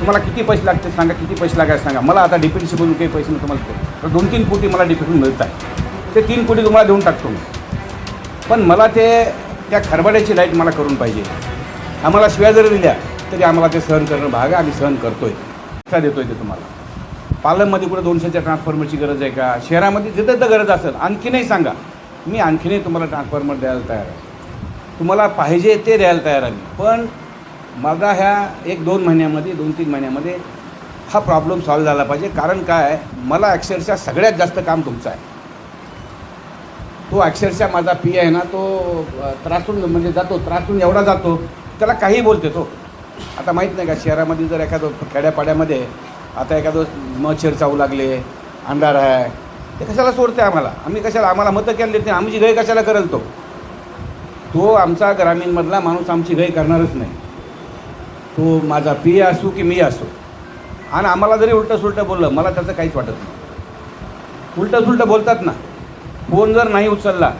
तुम्हाला किती पैसे लागते सांगा, किती पैसे लागायचे सांगा. मला आता डिपेंडशी बोलून काही पैसे मी तुम्हाला देतो. तर 2-3 कोटी मला डिपेंडून मिळत आहे. ते 3 कोटी तुम्हाला देऊन टाकतो मी. पण मला ते त्या खरबाड्याची लाईट मला करून पाहिजे. आम्हाला शिव्या जरी दिल्या तरी आम्हाला ते सहन करणं भाग आहे. आम्ही सहन करतो आहे. का देतो आहे ते तुम्हाला. पालममध्ये कुठं 200च्या ट्रान्सफॉर्मरची गरज आहे का? शहरामध्ये जिथं तर गरज असेल आणखीनही सांगा. मी आणखीनही तुम्हाला ट्रान्सफॉर्मर द्यायला तयार आहे. तुम्हाला पाहिजे ते द्यायला तयार आहे. पण माझा ह्या 1-2 महिन्यामध्ये 2-3 महिन्यामध्ये हा प्रॉब्लेम सॉल्व झाला पाहिजे. कारण काय, मला अक्षरशः सगळ्यात जास्त काम तुमचं आहे. तो अक्षरशः माझा पी आहे ना, तो त्रासून म्हणजे त्रासून एवढा जातो, त्याला काही बोलते तो. आता माहीत नाही का, शहरामध्ये जर एखादं खेड्यापाड्यामध्ये आता एखादं मच्छर चावू लागले, अंधार आहे, ते कशाला सोडते आम्हाला? आम्हाला मतं केली देते, आमची गय कशाला करेल तो आमचा ग्रामीणमधला माणूस आमची गय करणारच नाही. तो माझा पी असो की मी असो. आणि आम्हाला जरी उलटं सुलटं बोललं, मला त्याचं काहीच वाटत नाही. उलटं सुलटं बोलतात ना. फोन जर नाही उचलला,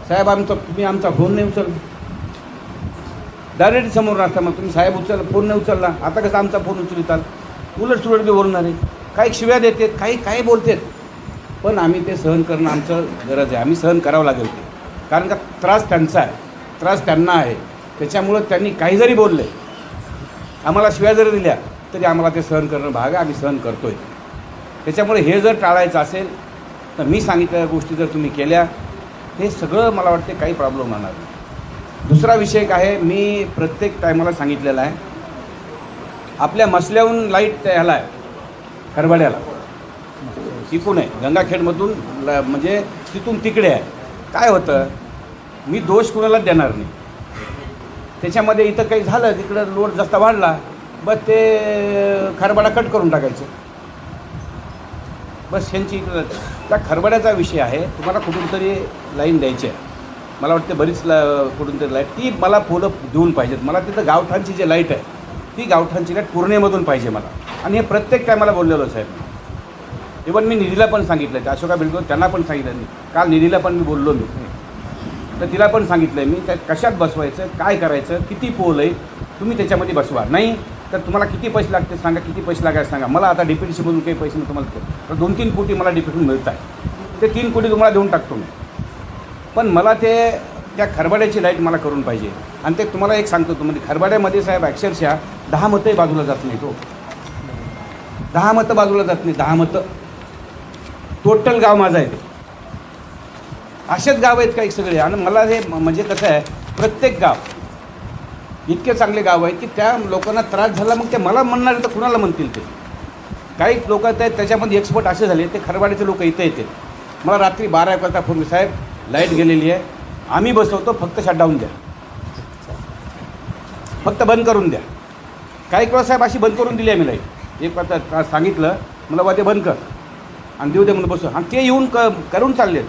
साहेब तुम्ही आमचा फोन नाही उचलला, डायरेक्ट समोर नसता मग तुम्ही साहेब फोन नाही उचलला, आता कसं आमचा फोन उचलिताल? उलट सुलट बी बोलणार आहे, काही शिव्या देतात, काही बोलतात. पण आम्ही ते सहन करणं आमचं गरज आहे. आम्ही सहन करावं लागेल ते. कारण का त्रास त्यांचा आहे, त्रास त्यांना आहे. त्याच्यामुळं त्यांनी काही जरी बोलले, आम्हाला शिव्या जरी दिल्या तरी आम्हाला ते सहन करणं भाग आहे. आम्ही सहन करतो आहे. त्याच्यामुळे हे जर टाळायचं असेल तर मी सांगितलेल्या गोष्टी जर तुम्ही केल्या, हे सगळं मला वाटते काही प्रॉब्लेम होणार नाही. दुसरा विषय काय आहे, मी प्रत्येक टायमाला सांगितलेला आहे, आपल्या मसल्याहून लाईट ह्याला आहे, खरबाड्याला तिकून आहे, गंगाखेडमधून म्हणजे तिथून तिकडे आहे. काय होतं, मी दोष कुणालाच देणार नाही. त्याच्यामध्ये इथं काही झालं, तिकडं लोड जास्त वाढला, बस ते खरबाडा कट करून टाकायचं. बस ह्यांची इकडं त्या खरबाड्याचा विषय आहे. तुम्हाला कुठून तरी लाईन द्यायची आहे. मला वाटते बरीच कुठून तरी लाईट ती मला पुढं देऊन पाहिजेत. मला तिथं गावठाणची जी लाईट आहे, ती गावठाणची लाईट पूर्णेमधून पाहिजे मला. आणि हे प्रत्येक टायमाला बोललेलो साहेब. इव्हन मी निधीला पण सांगितलं, त्या अशोका बिलकुल त्यांना पण सांगितलं. काल निधीला पण मी बोललो मी, तर तिला पण सांगितलं मी, त्या कशात बसवायचं, काय करायचं, किती पोल आहे, तुम्ही त्याच्यामध्ये बसवा. नाही तर तुम्हाला किती पैसे लागते सांगा, किती पैसे लागायचे सांगा. मला आता डिपेंडशी बोलून काही पैसे मी तुम्हाला देतो. तर 2-3 कोटी मला डिपेंडून मिळत आहे. ते 3 कोटी तुम्हाला देऊन टाकतो मी. पण मला ते त्या खरबाड्याची लाईट मला करून पाहिजे. आणि ते तुम्हाला एक सांगतो, म्हणजे खरबाड्यामध्ये साहेब अक्षरशः 10 मतंही बाजूला जात नाही. 10 मतं बाजूला जात नाही. 10 मतं टोटल गाव माझं आहे. ते असेच गाव आहेत काही सगळे. आणि मला हे म्हणजे कसं आहे, प्रत्येक गाव इतके चांगले गाव आहेत की त्या लोकांना त्रास झाला, मग ते मला म्हणणार तर कुणाला म्हणतील ते. काही लोक आहेत त्याच्यामध्ये एक्सपर्ट असे झाले, ते खरबाड्याचे लोक इथं येते. मला रात्री 12-1 वाजता फोन, साहेब लाईट गेलेली आहे, आम्ही बसवतो, फक्त शटडाऊन द्या, फक्त बंद करून द्या. काही वेळा साहेब अशी बंद करून दिली आहे मी लाईट. एक वाजता सांगितलं, मला बा ते बंद कर आणि देऊ दे म्हणून बसू. आणि ते येऊन करून चालले.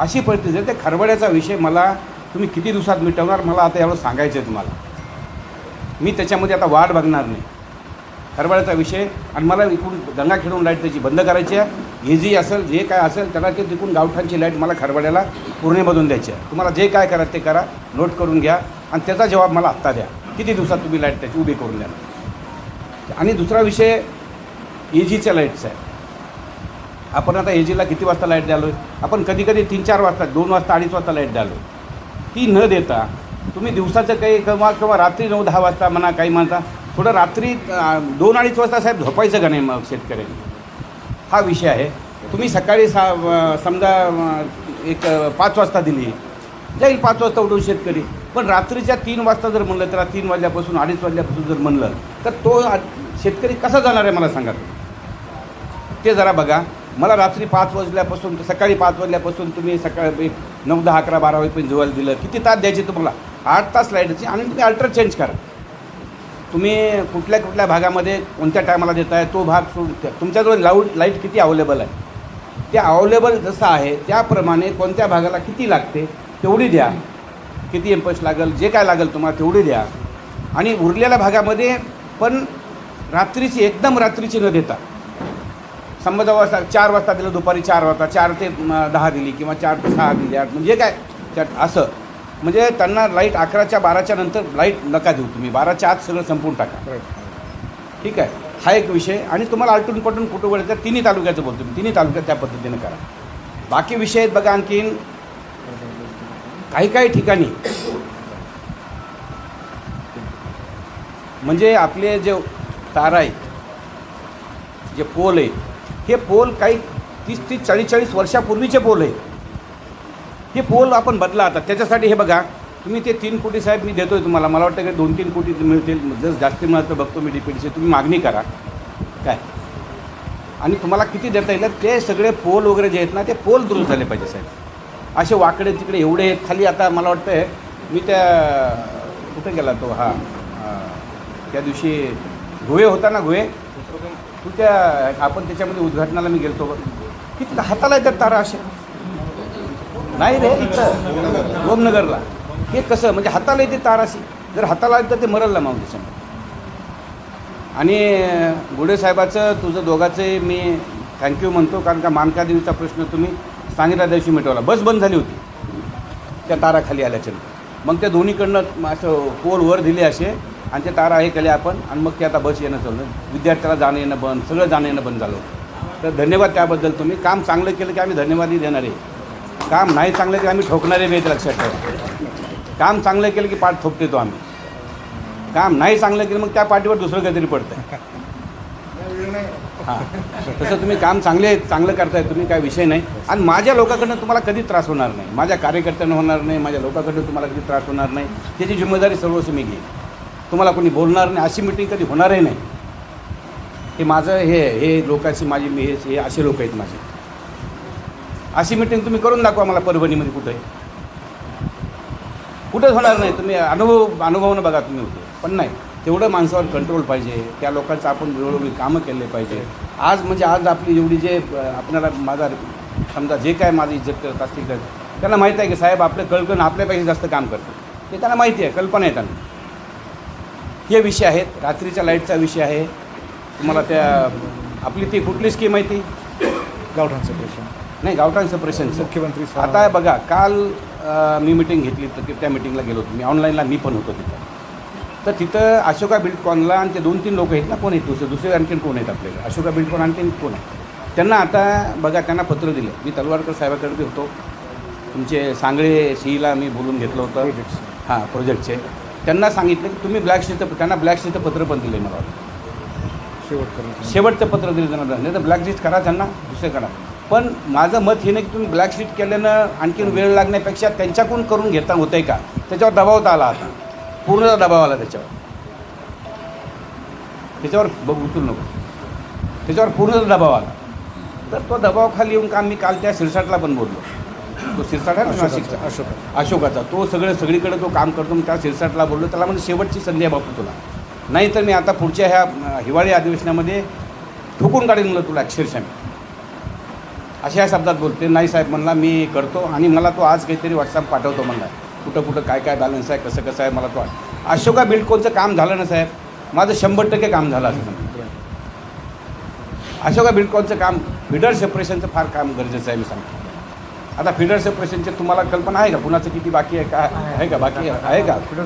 अशी परिस्थिती आहे. ते खरबाड्याचा विषय मला तुम्ही किती दिवसात मिटवणार, मला आता एवढं सांगायचं आहे तुम्हाला. मी त्याच्यामध्ये आता वाट बघणार नाही. खरबाड्याचा विषय, आणि मला इकडून गंगाखेडून लाईट त्याची बंद करायची आहे. हे जी असेल, जे काय असेल त्याला ते तिकडून गावठाणची लाईट मला खरबाड्याला पूर्णेमधून द्यायची आहे. तुम्हाला जे काय करा ते करा, नोट करून घ्या. आणि त्याचा जबाब मला आत्ता द्या, किती दिवसात तुम्ही लाईट त्याची उभी करून द्या. आणि दुसरा विषय एजीच्या लाईटचा आहे. आपण आता एजीला किती वाजता लाईट द्यालो आहे? आपण कधी 3-4 वाजता, 2 वाजता, 2:30 वाजता लाईट द्यालो. ती न देता तुम्ही दिवसाचं काही किंवा रात्री 9-10 वाजता म्हणा, काही म्हणता थोडं रात्री 2-2:30 वाजता साहेब झोपायचं का नाही मग शेतकऱ्यांनी? हा विषय आहे. तुम्ही सकाळी समजा 5 वाजता दिली, जाईल 5 वाजता उठून शेतकरी. पण रात्रीच्या 3 वाजता जर म्हणलं, त्याला 3 वाजल्यापासून 2:30 वाजल्यापासून जर म्हणलं, तर तो शेतकरी कसा जाणार आहे मला सांगा. ते जरा बघा. मला रात्री 5 वाजल्यापासून सकाळी 5 वाजल्यापासून तुम्ही सकाळी 9, 10, 11, 12 वाजेपर्यंत जेवायला दिलं, किती तास द्यायचे तुम्हाला? 8 तास लाईटची. आणि तुम्ही अल्टर चेंज करा. तुम्ही कुठल्या भागामध्ये कोणत्या टायमाला देताय तो भाग तुमच्याजवळ लाईट किती अवेलेबल आहे, ते अवेलेबल जसं आहे त्याप्रमाणे कोणत्या भागाला किती लागते तेवढी द्या. किती एम्पेस लागेल, जे काय लागेल तुम्हाला तेवढी द्या. आणि उरलेल्या भागामध्ये पण रात्रीची, एकदम रात्रीची न देता, समजा 4 वाजता दिलं, दुपारी 4 वाजता, 4 ते 10 दिली किंवा 4 ते 6 दिली, 8 म्हणजे काय असं. म्हणजे त्यांना लाईट 11च्या 12च्या नंतर लाईट नका देऊ तुम्ही. 12च्या आत सगळं संपून टाका. ठीक आहे, हा एक विषय. आणि तुम्हाला आलटून पटून कुठं वळायचं तिन्ही तालुक्याचं बोलतो मी, तिन्ही तालुक्यात त्या पद्धतीने करा. बाकी विषय आहेत बघा आणखीन काही काही ठिकाणी म्हणजे आपले जे तारा आहेत, जे पोल आहेत, हे पोल काही 30-30, 40-40 वर्षापूर्वीचे पोल आहेत. हे पोल आपण बदला आता. त्याच्यासाठी हे बघा, तुम्ही ते 3 कोटी साहेब मी देतो आहे तुम्हाला, मला वाटतं की 2-3 कोटी मिळतील. जर जास्ती मिळालं तर बघतो मी DPDC, तुम्ही मागणी करा काय, आणि तुम्हाला किती देता येईल ते सगळे पोल वगैरे जे आहेत ना, ते पोल दुरुस्त झाले पाहिजे साहेब. असे वाकडे तिकडे एवढे आहेत खाली. आता मला वाटतं आहे मी त्या कुठे गेला तो त्या दिवशी घुवे होता ना, घुवे तू त्या आपण त्याच्यामध्ये उद्घाटनाला मी गेलतो बघ, किती हाताला येतात तारा असे. नाही रे, इथं गोमनगरला हे कसं म्हणजे हाताला येते तार अशी. जर हाताला येतं ते मरल ना माऊन त्याच्यामध्ये. आणि गुडे साहेबाचं तुझं दोघांचे मी थँक्यू म्हणतो, कारण का मानकादेवीचा प्रश्न तुम्ही सांगितल्या दिवशी मिटवला. बस बंद झाली होती त्या ताराखाली आल्याच्यानंतर. मग त्या दोन्हीकडनं असं पोल वर दिले असे आणि ते तारा हे केले आपण, आणि मग ते आता बस येणं चाललं. विद्यार्थ्याला जाणं येणं बंद, सगळं जाणं येणं बंद झालं. तर धन्यवाद त्याबद्दल. तुम्ही काम चांगलं केलं की आम्ही धन्यवादही देणार आहे. काम नाही चांगलं की आम्ही ठोकणारे वेळ लक्षात ठेवा. काम चांगलं केलं की पाठ ठोकते तो आम्ही. काम नाही चांगलं केलं मग त्या पाठीवर दुसरं काहीतरी पडतं. हां, तसं तुम्ही काम चांगलं करताय तुम्ही, काय विषय नाही. आणि माझ्या लोकांकडनं तुम्हाला कधी त्रास होणार नाही, माझ्या कार्यकर्त्यांना होणार नाही, माझ्या लोकांकडनं तुम्हाला कधी त्रास होणार नाही. त्याची जिम्मेदारी सर्वस्व मी घेईन. तुम्हाला कोणी बोलणार नाही, अशी मिटिंग कधी होणारही नाही. हे माझं हे लोकांची माझी हे असे लोक आहेत माझे. अशी मिटिंग तुम्ही करून दाखवा मला परभणीमध्ये कुठंच होणार नाही. तुम्ही अनुभवून बघा तुम्ही होते, पण नाही तेवढं माणसावर कंट्रोल पाहिजे. त्या लोकांचं आपण वेळोवेळी कामं केले पाहिजे. आज आपली एवढी जे आपल्याला माझा समजा जे काय माझी इज्जत करत असतील तर त्यांना माहीत आहे की साहेब आपलं कळकण आपल्यापेक्षा जास्त काम करतं, ते त्यांना माहिती आहे, कल्पना आहे त्यांना. हे विषय आहेत. रात्रीच्या लाईटचा विषय आहे. तुम्हाला त्या आपली ती कुठली स्कीम आहे ती गावठाण सेपरेशन, नाही गावठाण सेपरेशनचं मुख्यमंत्री आता बघा. काल मी मिटिंग घेतली तर त्या मिटिंगला गेलो होतो मी, ऑनलाईनला मी पण होतो तिथं. तर तिथं अशोका बिल्डकॉनला आणि ते 2-3 लोक आहेत ना, कोण आहेत दुसरे आणखीन कोण आहेत आपल्याकडे, अशोका बिल्डकॉन आणखीन कोण आहे. त्यांना आता बघा, त्यांना पत्र दिलं. मी तलवारकर साहेबाकडे होतो, तुमचे सांगळे सीईला मी बोलून घेतलं होतं हां प्रोजेक्टचे. त्यांना सांगितलं की तुम्ही ब्लॅकलिस्टचं, त्यांना ब्लॅकलिस्टचं पत्र पण दिलं मला शेवटचं पत्र दिलं त्यांना. नाही तर ब्लॅकलिस्ट करा त्यांना, दुसरं करा. पण माझं मत हे नाही की तुम्ही ब्लॅकलिस्ट केल्यानं आणखीन वेळ लागण्यापेक्षा त्यांच्याकडून करून घेता होतं आहे का, त्याच्यावर दबावता आला. आता पूर्ण दबाव आला त्याच्यावर बघ उचलू नको, त्याच्यावर पूर्ण दबाव आला. तर तो दबावाखाली येऊन काम मी काल त्या शिरसाटला पण बोललो. तो शिरसाट आहे नाशिकचा अशोकाचा, तो सगळीकडे तो काम करतो. मग त्या शिरसाटला बोललो, त्याला म्हणजे शेवटची संधी आहे बापू तुला, नाही तर मी आता पुढच्या ह्या हिवाळी अधिवेशनामध्ये ठोकून काढीन म्हणलं तुला अक्षरशः. मी अशा ह्या शब्दात बोलते. नाही साहेब म्हणला मी करतो. आणि मला तो आज काहीतरी व्हॉट्सअप पाठवतो म्हणला, कुठं काय बॅलन्स आहे, कसं आहे. मला तो अशोका बिल्डकॉनचं काम झालं ना साहेब, माझं 100% काम झालं असं सांगतो. अशोका बिल्डकॉनचं काम, फिडर सेपरेशनचं फार काम गरजेचं आहे मी सांगतो. आता फिडर सेपरेशनचे तुम्हाला कल्पना आहे का, कुणाचं किती बाकी आहे, काय आहे का, बाकी आहे का फिडर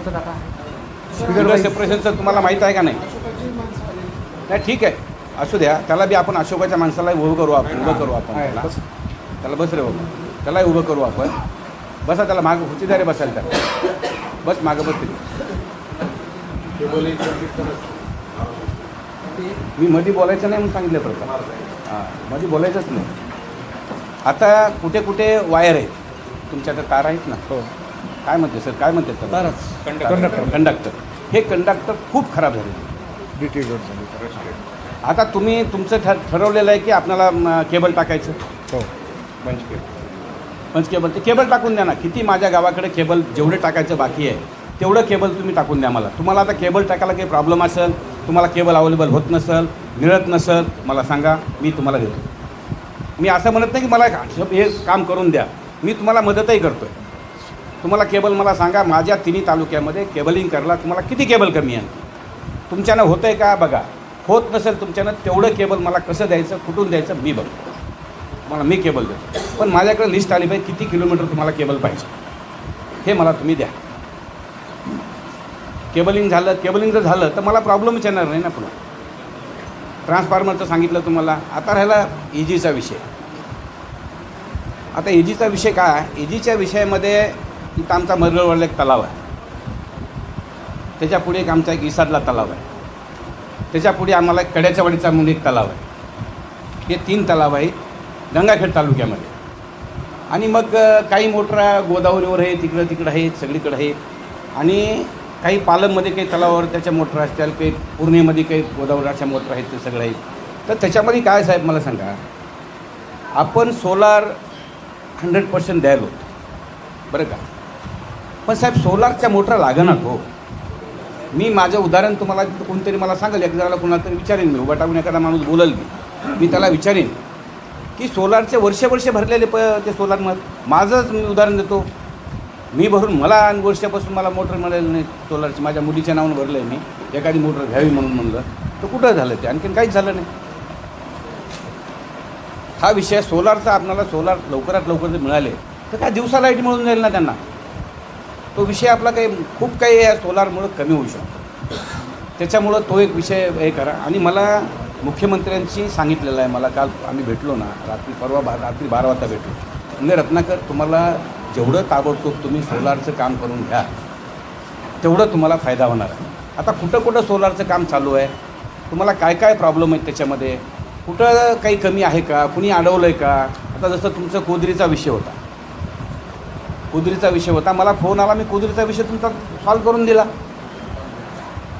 सेपरेशनचं तुम्हाला माहीत आहे का नाही? नाही ठीक आहे, असू द्या. त्याला बी आपण अशोकाच्या माणसाला उभं करू आपण त्याला बस रे बाबा, त्यालाही उभं करू आपण. बसा त्याला मागं खुर्चीदारे बसायला त्याला बस मागं बस. मी मध्ये बोलायचं नाही म्हणून सांगितलं प्रकार. हां, मध्ये बोलायचंच नाही. आता कुठे वायर आहेत तुमच्या, आता तार आहेत ना, हो. काय म्हणते सर, काय म्हणते कंडक्टर. हे कंडक्टर खूप खराब झाले, डिटिग्रेड झाले. आता तुम्ही तुमचं ठरवलेलं आहे की आपल्याला केबल टाकायचं. हो, पंच केबल, ते केबल टाकून द्या ना. किती माझ्या गावाकडे केबल जेवढे टाकायचं बाकी आहे तेवढं केबल तुम्ही टाकून द्या मला. तुम्हाला आता केबल टाकायला काही प्रॉब्लेम असेल, तुम्हाला केबल अवेलेबल होत नसेल, मिळत नसेल, मला सांगा, मी तुम्हाला देतो. मी असं म्हणत नाही की मला हे काम करून द्या, मी तुम्हाला मदतही करतो आहे. तुम्हाला केबल मला सांगा, माझ्या 3 तालुक्यामध्ये केबलिंग करायला तुम्हाला किती केबल कमी आहे, तुमच्यानं होतं आहे का बघा. होत नसेल तुमच्यानं, तेवढं केबल मला कसं द्यायचं, कुठून द्यायचं मी बघतो. तुम्हाला मी केबल देतो, पण माझ्याकडे लिस्ट आली पाहिजे किती किलोमीटर तुम्हाला केबल पाहिजे, हे मला तुम्ही द्या. केबलिंग जर झालं तर मला प्रॉब्लेमच येणार नाही ना पुन्हा. ट्रान्सफॉर्मरचं सांगितलं तुम्हाला. आता राहिला एजीचा विषय. आता एजीचा विषय काय, एजीच्या विषयामध्ये इथं आमचा मरगळवाडला एक तलाव आहे, त्याच्यापुढे एक आमचा एक इसादला तलाव आहे, त्याच्यापुढे आम्हाला एक कड्याच्या वाडीचा म्हणून एक तलाव आहे. हे 3 तलाव आहेत गंगाखेड तालुक्यामध्ये. आणि मग काही मोटरा गोदावरीवर आहे, तिकडं आहेत, सगळीकडं आहेत. आणि काही पालममध्ये काही तलावावर त्याच्या मोटरा असतील, काही पूर्णेमध्ये काही गोदावरीच्या मोटरा आहेत, ते सगळं आहेत. तर त्याच्यामध्ये काय साहेब मला सांगा, आपण सोलार 100% द्यायला होतो बरं का, पण साहेब सोलारच्या मोटरा लागणार हो. मी माझं उदाहरण तुम्हाला कोणतरी मला सांगेल, एक जणाला कोणाला तरी विचारेन, मी उभा टाकून एखादा माणूस बोलेल, मी त्याला विचारेन की सोलारचे वर्षे भरलेले ते सोलार माझंच मी उदाहरण देतो. मी भरून मला वर्षापासून मला मोटर मिळाली नाही सोलारची, माझ्या मुलीच्या नावानं भरलं आहे मी, एखादी मोटर घ्यावी म्हणून म्हणलं तर कुठं झालं ते, आणखीन काहीच झालं नाही. हा विषय सोलारचा, आपल्याला सोलार लवकरात लवकर जर मिळाले तर काय दिवसा लाईट मिळून जाईल ना त्यांना. तो विषय आपला काही खूप काही या सोलारमुळं कमी होऊ शकतो. त्याच्यामुळं तो एक विषय हे करा. आणि मला मुख्यमंत्र्यांशी सांगितलेलं आहे, मला काल आम्ही भेटलो ना, रात्री 12 वाजता भेटलो. म्हणजे रत्नाकर, तुम्हाला जेवढं ताबडतोब तुम्ही सोलारचं काम करून घ्या तेवढं तुम्हाला फायदा होणार आहे. आता कुठं सोलारचं काम चालू आहे, तुम्हाला काय काय प्रॉब्लेम आहेत त्याच्यामध्ये, कुठं काही कमी आहे का, कुणी अडवलं आहे का. आता जसं तुमचं कोदरीचा विषय होता, मला फोन आला, मी कोदरीचा विषय तुमचा सॉल्व करून दिला.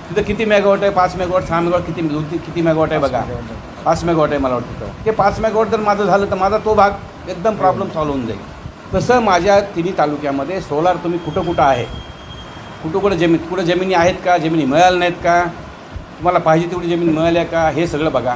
तिथं किती मेगावॉट आहे, 5 मेगावॉट, 6 मेगावॉट, किती मेगावॉट आहे बघा, 5 मेगावॉट आहे मला वाटतं. ते 5 मेगावॉट जर माझं झालं तर माझा तो भाग एकदम प्रॉब्लेम सॉल्व होऊन जाईल. तसं माझ्या तिन्ही तालुक्यामध्ये सोलार तुम्ही कुठं आहे, कुठं जमिनी आहेत का, जमिनी मिळाल्या नाहीत का, तुम्हाला पाहिजे तेवढी जमीन मिळाल्या का, हे सगळं बघा.